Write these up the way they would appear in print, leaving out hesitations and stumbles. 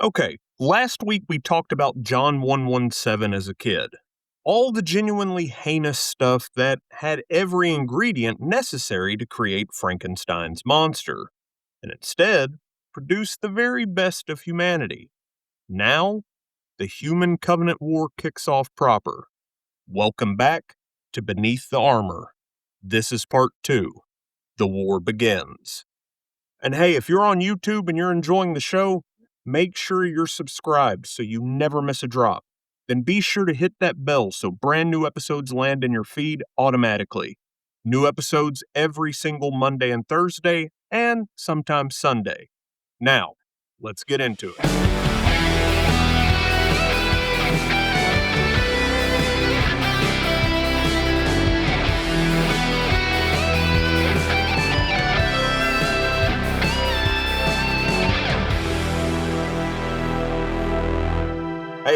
Okay, last week we talked about John 117 as a kid. All the genuinely heinous stuff that had every ingredient necessary to create Frankenstein's monster, and instead produced the very best of humanity. Now, the human covenant war kicks off proper. Welcome back to Beneath the Armor. This is part 2. The war begins. And hey, if you're on YouTube and you're enjoying the show, make sure you're subscribed so you never miss a drop. Then be sure to hit that bell so brand new episodes land in your feed automatically. New episodes every single Monday and Thursday, and sometimes Sunday. Now, let's get into it.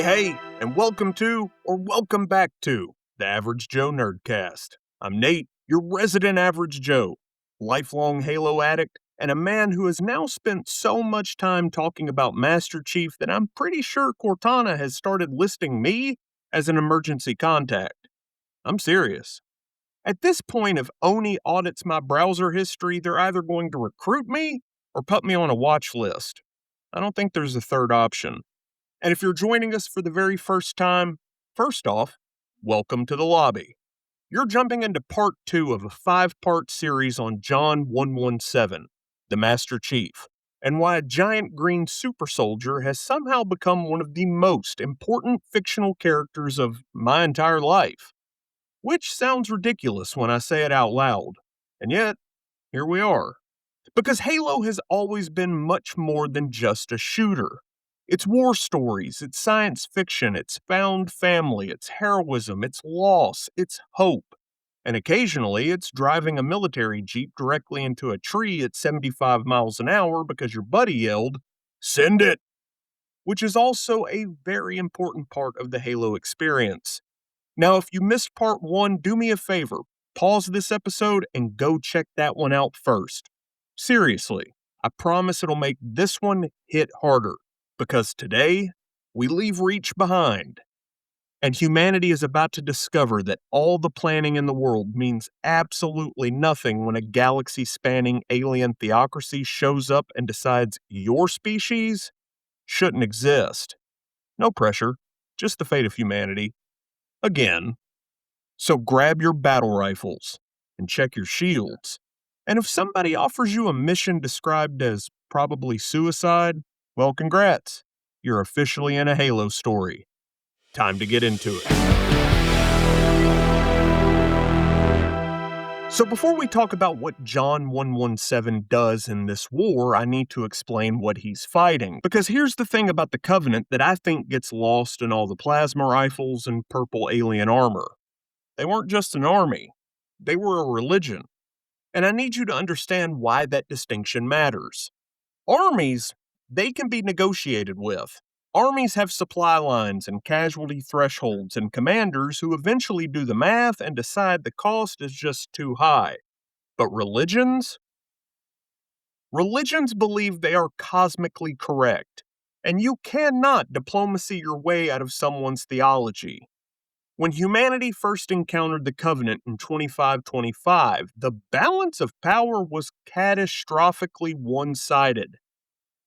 Hey, and welcome to, or welcome back to, the Average Joe Nerdcast. I'm Nate, your resident Average Joe, lifelong Halo addict, and a man who has now spent so much time talking about Master Chief that I'm pretty sure Cortana has started listing me as an emergency contact. I'm serious. At this point, if Oni audits my browser history, they're either going to recruit me or put me on a watch list. I don't think there's a third option. And if you're joining us for the very first time, first off, welcome to the lobby. You're jumping into part 2 of a 5-part series on John 117, the Master Chief, and why a giant green super soldier has somehow become one of the most important fictional characters of my entire life. Which sounds ridiculous when I say it out loud. And yet, here we are. Because Halo has always been much more than just a shooter. It's war stories, it's science fiction, it's found family, it's heroism, it's loss, it's hope. And occasionally it's driving a military jeep directly into a tree at 75 miles an hour because your buddy yelled, "Send it!" Which is also a very important part of the Halo experience. Now, if you missed part 1, do me a favor, pause this episode and go check that one out first. Seriously, I promise it'll make this one hit harder. Because today, we leave Reach behind, and humanity is about to discover that all the planning in the world means absolutely nothing when a galaxy-spanning alien theocracy shows up and decides your species shouldn't exist. No pressure, just the fate of humanity. Again. So grab your battle rifles and check your shields. And if somebody offers you a mission described as probably suicide, well, congrats. You're officially in a Halo story. Time to get into it. So before we talk about what John 117 does in this war, I need to explain what he's fighting. Because here's the thing about the Covenant that I think gets lost in all the plasma rifles and purple alien armor. They weren't just an army. They were a religion. And I need you to understand why that distinction matters. Armies, they can be negotiated with. Armies have supply lines and casualty thresholds and commanders who eventually do the math and decide the cost is just too high. But religions? Religions believe they are cosmically correct, and you cannot diplomacy your way out of someone's theology. When humanity first encountered the Covenant in 2525, the balance of power was catastrophically one-sided.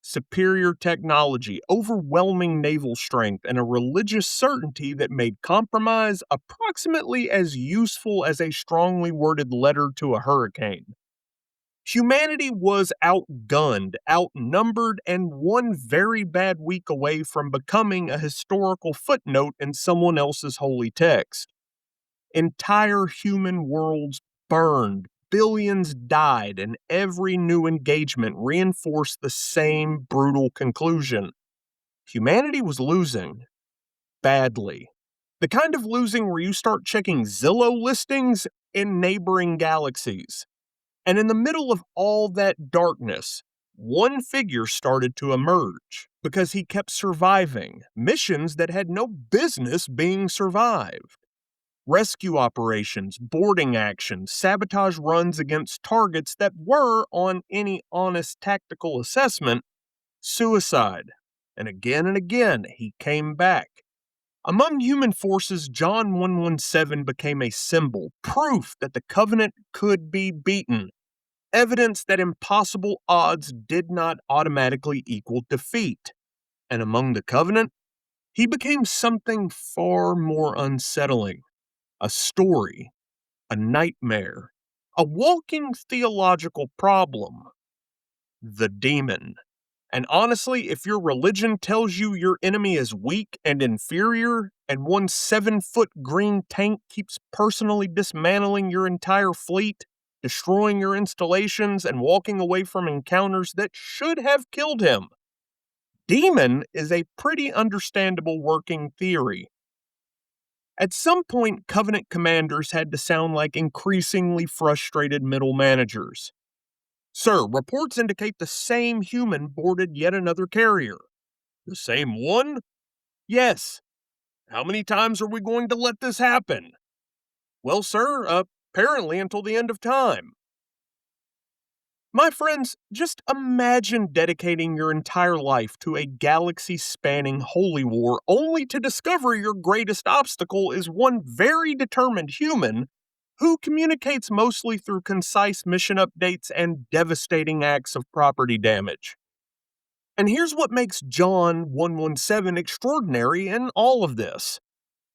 Superior technology, overwhelming naval strength, and a religious certainty that made compromise approximately as useful as a strongly worded letter to a hurricane. Humanity was outgunned, outnumbered, and one very bad week away from becoming a historical footnote in someone else's holy text. Entire human worlds burned, billions died, and every new engagement reinforced the same brutal conclusion. Humanity was losing. Badly. The kind of losing where you start checking Zillow listings in neighboring galaxies. And in the middle of all that darkness, one figure started to emerge because he kept surviving missions that had no business being survived. Rescue operations, boarding actions, sabotage runs against targets that were, on any honest tactical assessment, suicide. and again he came back. Among human forces, John 117 became a symbol, proof that the Covenant could be beaten, evidence that impossible odds did not automatically equal defeat. And among the Covenant, he became something far more unsettling. A story, a nightmare, a walking theological problem. The demon. And honestly, if your religion tells you your enemy is weak and inferior, and one 7-foot green tank keeps personally dismantling your entire fleet, destroying your installations, and walking away from encounters that should have killed him, demon is a pretty understandable working theory. At some point, Covenant commanders had to sound like increasingly frustrated middle managers. Sir, reports indicate the same human boarded yet another carrier. The same one? Yes. How many times are we going to let this happen? Well, sir, apparently until the end of time. My friends, just imagine dedicating your entire life to a galaxy-spanning holy war only to discover your greatest obstacle is one very determined human who communicates mostly through concise mission updates and devastating acts of property damage. And here's what makes John 117 extraordinary in all of this.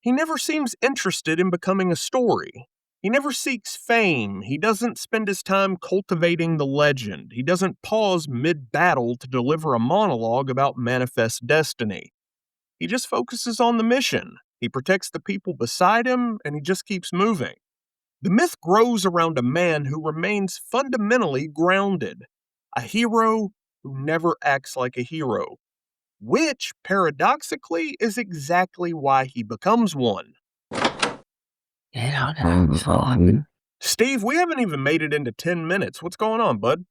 He never seems interested in becoming a story. He never seeks fame. He doesn't spend his time cultivating the legend. He doesn't pause mid-battle to deliver a monologue about manifest destiny. He just focuses on the mission. He protects the people beside him, and he just keeps moving. The myth grows around a man who remains fundamentally grounded. A hero who never acts like a hero. Which, paradoxically, is exactly why he becomes one. Steve, we haven't even made it into 10 minutes. What's going on, bud?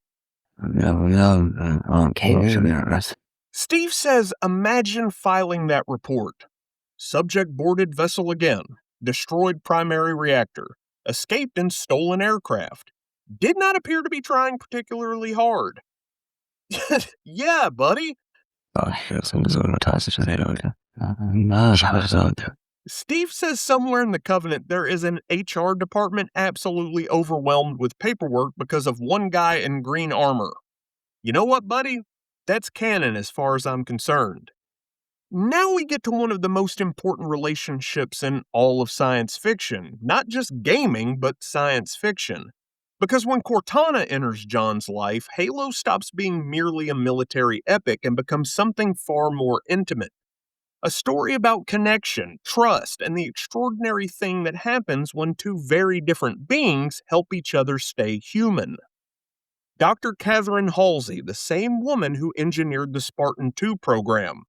Steve says, imagine filing that report. Subject boarded vessel again. Destroyed primary reactor. Escaped in stolen aircraft. Did not appear to be trying particularly hard. Yeah, buddy. Steve says somewhere in the Covenant there is an HR department absolutely overwhelmed with paperwork because of one guy in green armor. You know what, buddy? That's canon as far as I'm concerned. Now we get to one of the most important relationships in all of science fiction. Not just gaming, but science fiction. Because when Cortana enters John's life, Halo stops being merely a military epic and becomes something far more intimate. A story about connection, trust, and the extraordinary thing that happens when two very different beings help each other stay human. Dr. Catherine Halsey, the same woman who engineered the Spartan 2 program,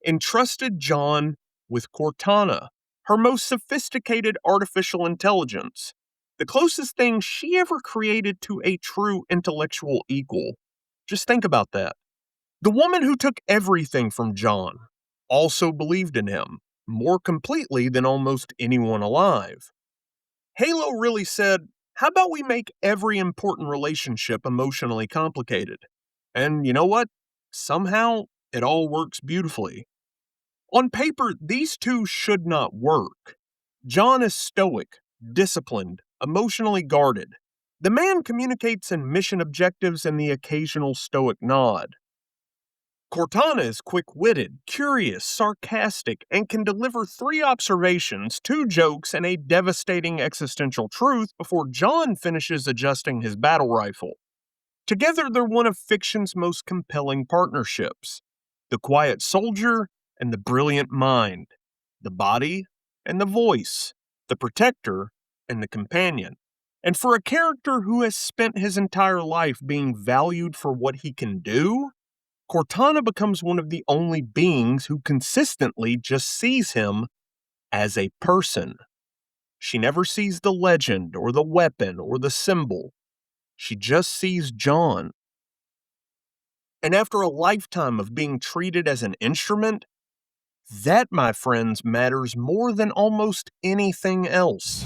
entrusted John with Cortana, her most sophisticated artificial intelligence, the closest thing she ever created to a true intellectual equal. Just think about that. The woman who took everything from John also believed in him, more completely than almost anyone alive. Halo really said, how about we make every important relationship emotionally complicated? And you know what? Somehow, it all works beautifully. On paper, these two should not work. John is stoic, disciplined, emotionally guarded. The man communicates in mission objectives and the occasional stoic nod. Cortana is quick-witted, curious, sarcastic, and can deliver 3 observations, 2 jokes, and a devastating existential truth before John finishes adjusting his battle rifle. Together, they're one of fiction's most compelling partnerships. The quiet soldier and the brilliant mind. The body and the voice. The protector and the companion. And for a character who has spent his entire life being valued for what he can do, Cortana becomes one of the only beings who consistently just sees him as a person. She never sees the legend or the weapon or the symbol. She just sees John. And after a lifetime of being treated as an instrument, that, my friends, matters more than almost anything else.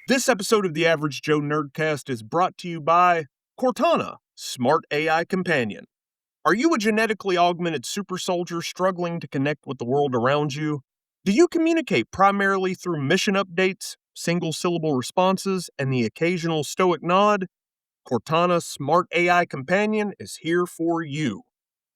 This episode of the Average Joe Nerdcast is brought to you by Cortana, Smart AI Companion. Are you a genetically augmented super soldier struggling to connect with the world around you? Do you communicate primarily through mission updates, single syllable responses, and the occasional stoic nod? Cortana Smart AI Companion is here for you.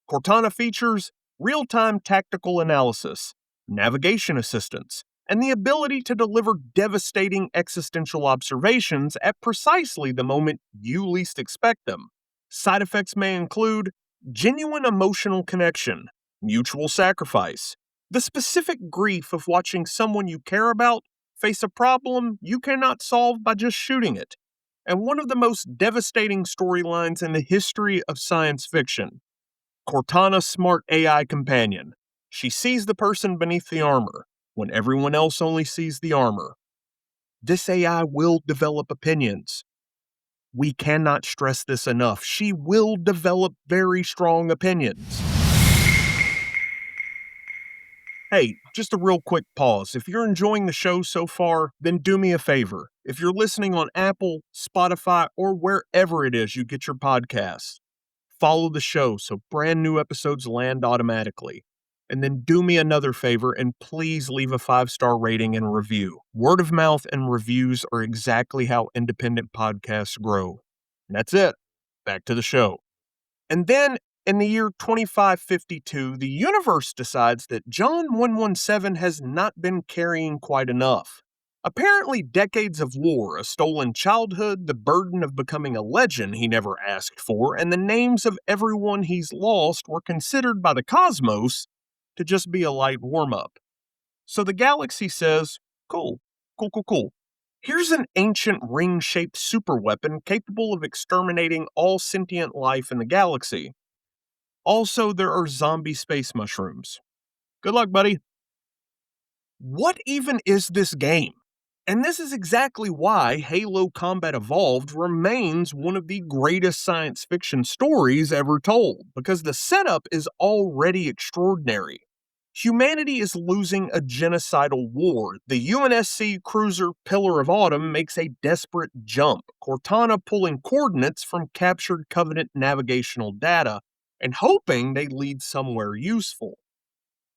Cortana features real time tactical analysis, navigation assistance, and the ability to deliver devastating existential observations at precisely the moment you least expect them. Side effects may include genuine emotional connection, mutual sacrifice, the specific grief of watching someone you care about face a problem you cannot solve by just shooting it, and one of the most devastating storylines in the history of science fiction. Cortana Smart AI Companion. She sees the person beneath the armor when everyone else only sees the armor. This AI will develop opinions. We cannot stress this enough. She will develop very strong opinions. Hey, just a real quick pause. If you're enjoying the show so far, then do me a favor. If you're listening on Apple, Spotify, or wherever it is you get your podcasts, follow the show so brand new episodes land automatically. And then do me another favor and please leave a 5-star rating and review. Word of mouth and reviews are exactly how independent podcasts grow. And that's it. Back to the show. And then in the year 2552, the universe decides that John 117 has not been carrying quite enough. Apparently, decades of war, a stolen childhood, the burden of becoming a legend he never asked for, and the names of everyone he's lost were considered by the cosmos to just be a light warm-up. So the galaxy says, cool. Here's an ancient ring-shaped superweapon capable of exterminating all sentient life in the galaxy. Also, there are zombie space mushrooms. Good luck, buddy. What even is this game? And this is exactly why Halo Combat Evolved remains one of the greatest science fiction stories ever told, because the setup is already extraordinary. Humanity is losing a genocidal war. The UNSC cruiser Pillar of Autumn makes a desperate jump, Cortana pulling coordinates from captured Covenant navigational data and hoping they lead somewhere useful.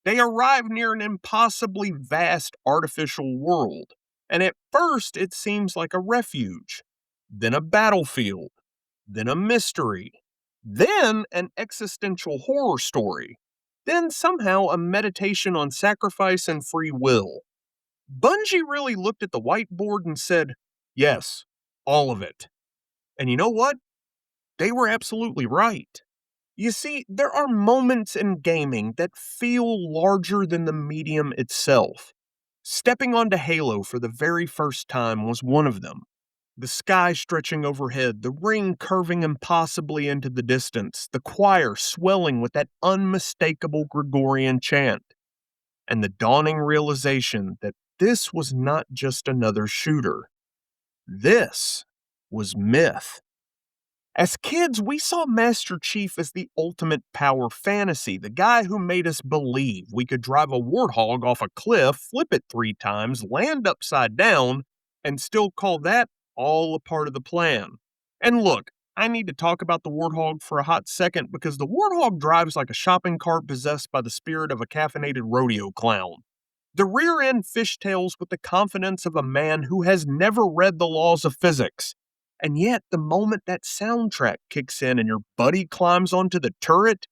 They arrive near an impossibly vast artificial world, and at first it seems like a refuge, then a battlefield, then a mystery, then an existential horror story, then somehow a meditation on sacrifice and free will. Bungie really looked at the whiteboard and said, yes, all of it. And you know what? They were absolutely right. You see, there are moments in gaming that feel larger than the medium itself. Stepping onto Halo for the very first time was one of them. The sky stretching overhead, the ring curving impossibly into the distance, the choir swelling with that unmistakable Gregorian chant, and the dawning realization that this was not just another shooter. This was myth. As kids, we saw Master Chief as the ultimate power fantasy, the guy who made us believe we could drive a warthog off a cliff, flip it 3 times, land upside down, and still call that all a part of the plan. And look, I need to talk about the warthog for a hot second because the warthog drives like a shopping cart possessed by the spirit of a caffeinated rodeo clown. The rear end fishtails with the confidence of a man who has never read the laws of physics. And yet, the moment that soundtrack kicks in and your buddy climbs onto the turret,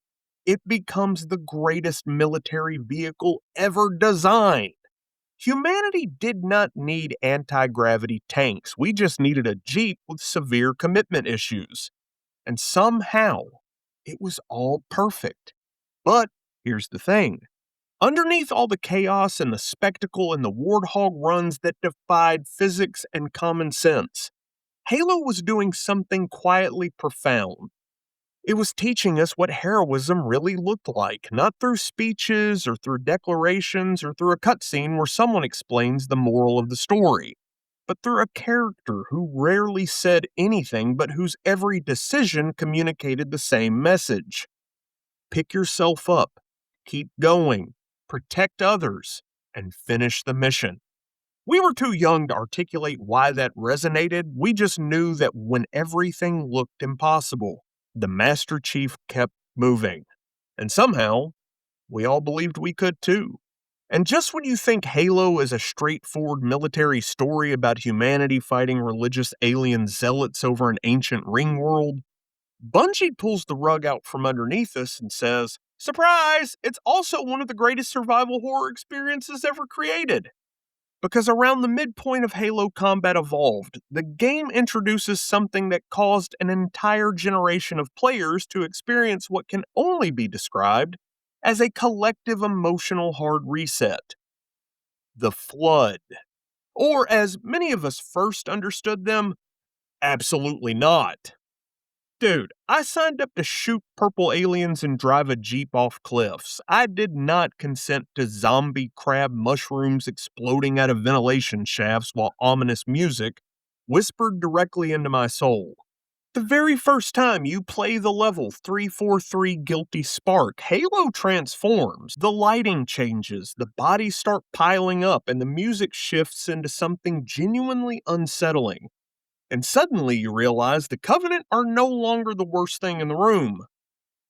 it becomes the greatest military vehicle ever designed. Humanity did not need anti-gravity tanks. We just needed a Jeep with severe commitment issues. And somehow, it was all perfect. But here's the thing. Underneath all the chaos and the spectacle and the warthog runs that defied physics and common sense, Halo was doing something quietly profound. It was teaching us what heroism really looked like, not through speeches or through declarations or through a cutscene where someone explains the moral of the story, but through a character who rarely said anything but whose every decision communicated the same message. Pick yourself up, keep going, protect others, and finish the mission. We were too young to articulate why that resonated. We just knew that when everything looked impossible, the Master Chief kept moving. And somehow, we all believed we could too. And just when you think Halo is a straightforward military story about humanity fighting religious alien zealots over an ancient ring world, Bungie pulls the rug out from underneath us and says, surprise, it's also one of the greatest survival horror experiences ever created. Because around the midpoint of Halo Combat Evolved, the game introduces something that caused an entire generation of players to experience what can only be described as a collective emotional hard reset. The Flood. Or, as many of us first understood them, absolutely not. Dude, I signed up to shoot purple aliens and drive a Jeep off cliffs. I did not consent to zombie crab mushrooms exploding out of ventilation shafts while ominous music whispered directly into my soul. The very first time you play the level 343 Guilty Spark, Halo transforms. The lighting changes, the bodies start piling up, and the music shifts into something genuinely unsettling. And suddenly you realize the Covenant are no longer the worst thing in the room.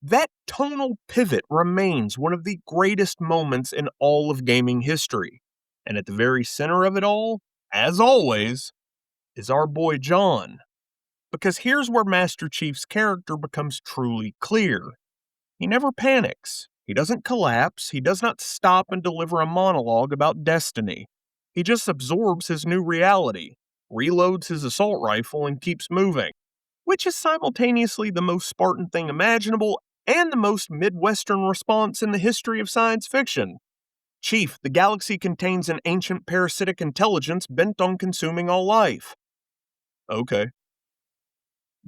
That tonal pivot remains one of the greatest moments in all of gaming history. And at the very center of it all, as always, is our boy John. Because here's where Master Chief's character becomes truly clear. He never panics. He doesn't collapse. He does not stop and deliver a monologue about destiny. He just absorbs his new reality, reloads his assault rifle, and keeps moving, which is simultaneously the most Spartan thing imaginable and the most Midwestern response in the history of science fiction. Chief, the galaxy contains an ancient parasitic intelligence bent on consuming all life. Okay.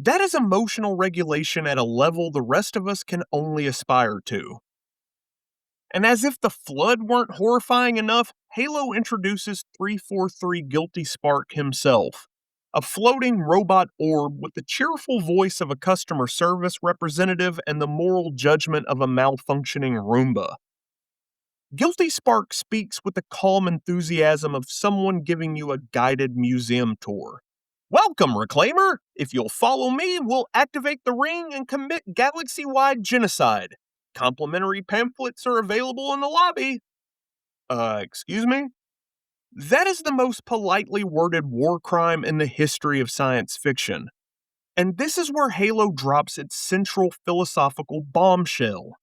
That is emotional regulation at a level the rest of us can only aspire to. And as if the Flood weren't horrifying enough, Halo introduces 343 Guilty Spark himself, a floating robot orb with the cheerful voice of a customer service representative and the moral judgment of a malfunctioning Roomba. Guilty Spark speaks with the calm enthusiasm of someone giving you a guided museum tour. Welcome, Reclaimer! If you'll follow me, we'll activate the ring and commit galaxy-wide genocide. Complimentary pamphlets are available in the lobby. Excuse me? That is the most politely worded war crime in the history of science fiction. And this is where Halo drops its central philosophical bombshell.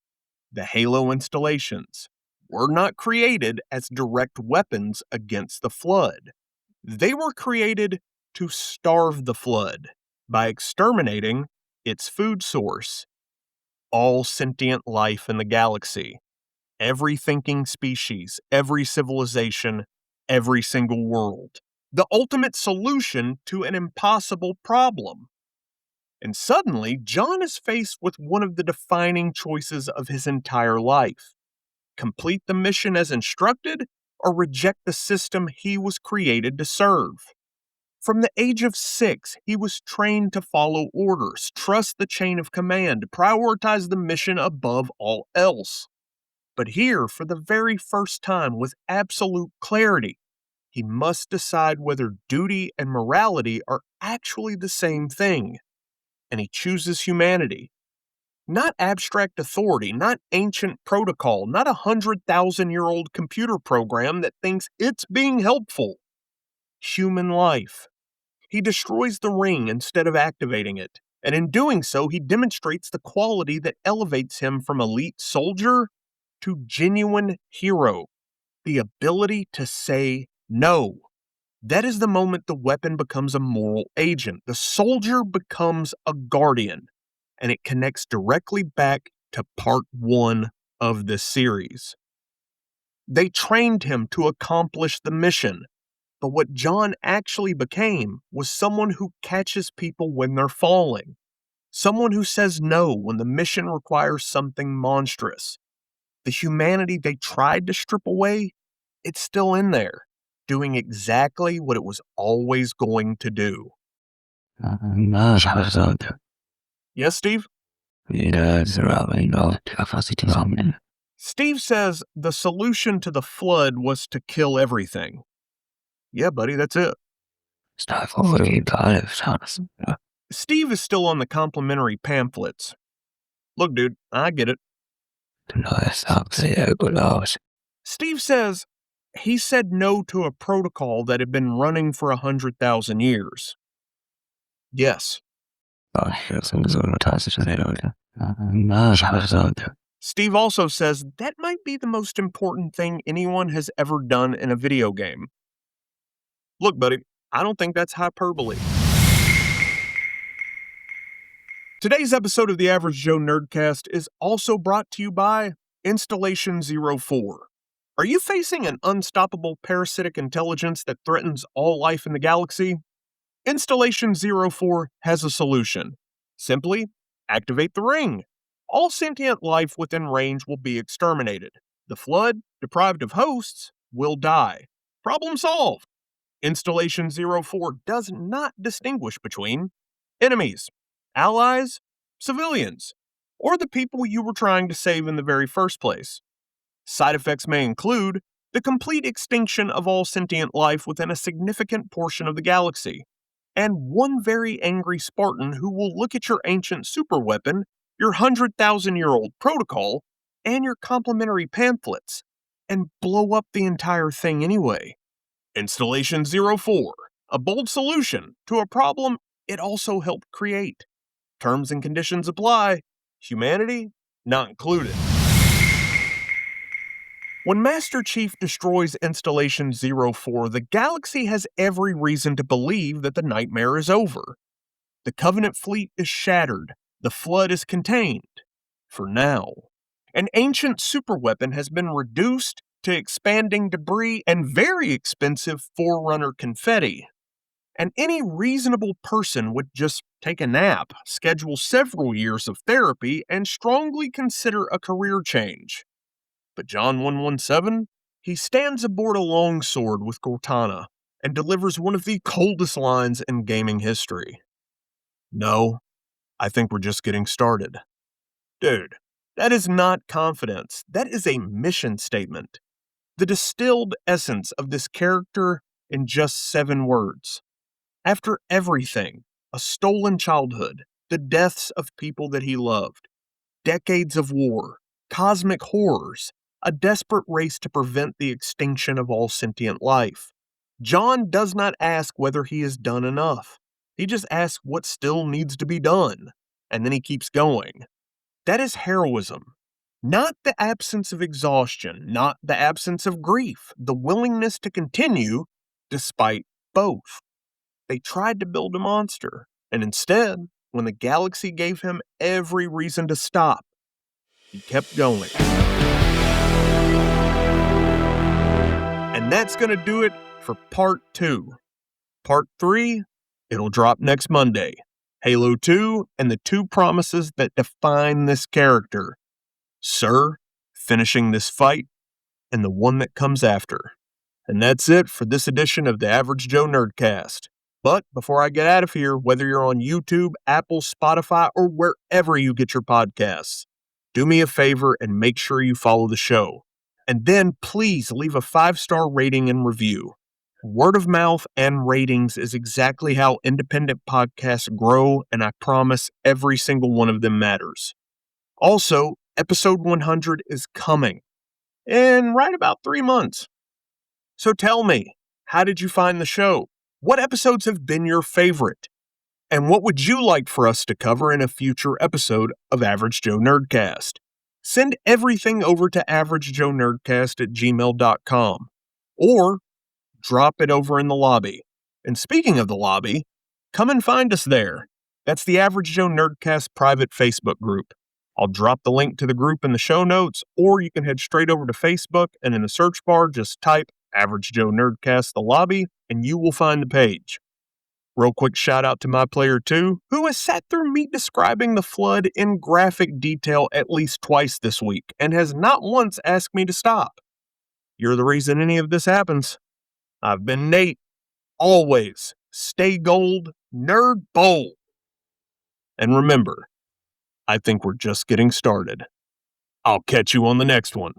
The Halo installations were not created as direct weapons against the Flood. They were created to starve the Flood by exterminating its food source. All sentient life in the galaxy, every thinking species, every civilization, every single world. The ultimate solution to an impossible problem. And suddenly, John is faced with one of the defining choices of his entire life. Complete the mission as instructed, or reject the system he was created to serve. From the age of 6, he was trained to follow orders, trust the chain of command, prioritize the mission above all else. But here, for the very first time, with absolute clarity, he must decide whether duty and morality are actually the same thing. And he chooses humanity. Not abstract authority, not ancient protocol, not a 100,000-year-old computer program that thinks it's being helpful. Human life. He destroys the ring instead of activating it, and in doing so, he demonstrates the quality that elevates him from elite soldier to genuine hero, the ability to say no. That is the moment the weapon becomes a moral agent. The soldier becomes a guardian, and it connects directly back to part 1 of this series. They trained him to accomplish the mission, but what John actually became was someone who catches people when they're falling. Someone who says no when the mission requires something monstrous. The humanity they tried to strip away, it's still in there, doing exactly what it was always going to do. Yes, Steve? Steve says the solution to the Flood was to kill everything. Yeah, buddy, that's it. Steve is still on the complimentary pamphlets. Look, dude, I get it. Steve says he said no to a protocol that had been running for 100,000 years. Yes. Steve also says that might be the most important thing anyone has ever done in a video game. Look, buddy, I don't think that's hyperbole. Today's episode of the Average Joe Nerdcast is also brought to you by Installation 04. Are you facing an unstoppable parasitic intelligence that threatens all life in the galaxy? Installation 04 has a solution. Simply activate the ring. All sentient life within range will be exterminated. The Flood, deprived of hosts, will die. Problem solved. Installation 04 does not distinguish between enemies, allies, civilians, or the people you were trying to save in the very first place. Side effects may include the complete extinction of all sentient life within a significant portion of the galaxy, and one very angry Spartan who will look at your ancient superweapon, your 100,000-year-old protocol, and your complimentary pamphlets, and blow up the entire thing anyway. Installation 04, a bold solution to a problem it also helped create. Terms and conditions apply. Humanity not included. When Master Chief destroys Installation 04, the galaxy has every reason to believe that the nightmare is over. The Covenant fleet is shattered. The Flood is contained. For now. An ancient superweapon has been reduced to expanding debris and very expensive Forerunner confetti. And any reasonable person would just take a nap, schedule several years of therapy, and strongly consider a career change. But John 117, he stands aboard a longsword with Cortana and delivers one of the coldest lines in gaming history. No, I think we're just getting started. Dude, that is not confidence. That is a mission statement. The distilled essence of this character in just 7 words. After everything, a stolen childhood, the deaths of people that he loved, decades of war, cosmic horrors, a desperate race to prevent the extinction of all sentient life. John does not ask whether he has done enough. He just asks what still needs to be done, and then he keeps going. That is heroism. Not the absence of exhaustion, not the absence of grief, the willingness to continue despite both. They tried to build a monster, and instead, when the galaxy gave him every reason to stop, he kept going. And that's going to do it for part 2. Part 3, it'll drop next Monday. Halo 2 and the 2 promises that define this character. Sir, finishing this fight, and the one that comes after. And that's it for this edition of the Average Joe Nerdcast. But before I get out of here, whether you're on YouTube, Apple, Spotify, or wherever you get your podcasts, do me a favor and make sure you follow the show. And then please leave a 5-star rating and review. Word of mouth and ratings is exactly how independent podcasts grow, and I promise every single one of them matters. Also, episode 100 is coming in right about 3 months. So tell me, how did you find the show? What episodes have been your favorite? And what would you like for us to cover in a future episode of Average Joe Nerdcast? Send everything over to averagejoenerdcast@gmail.com or drop it over in the lobby. And speaking of the lobby, come and find us there. That's the Average Joe Nerdcast private Facebook group. I'll drop the link to the group in the show notes, or you can head straight over to Facebook and in the search bar, just type Average Joe Nerdcast the lobby, and you will find the page. Real quick shout out to my player 2, who has sat through me describing the Flood in graphic detail at least twice this week, and has not once asked me to stop. You're the reason any of this happens. I've been Nate. Always stay gold, nerd bold. And remember, I think we're just getting started. I'll catch you on the next one.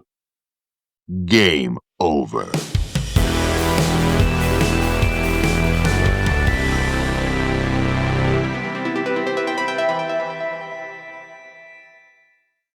Game over.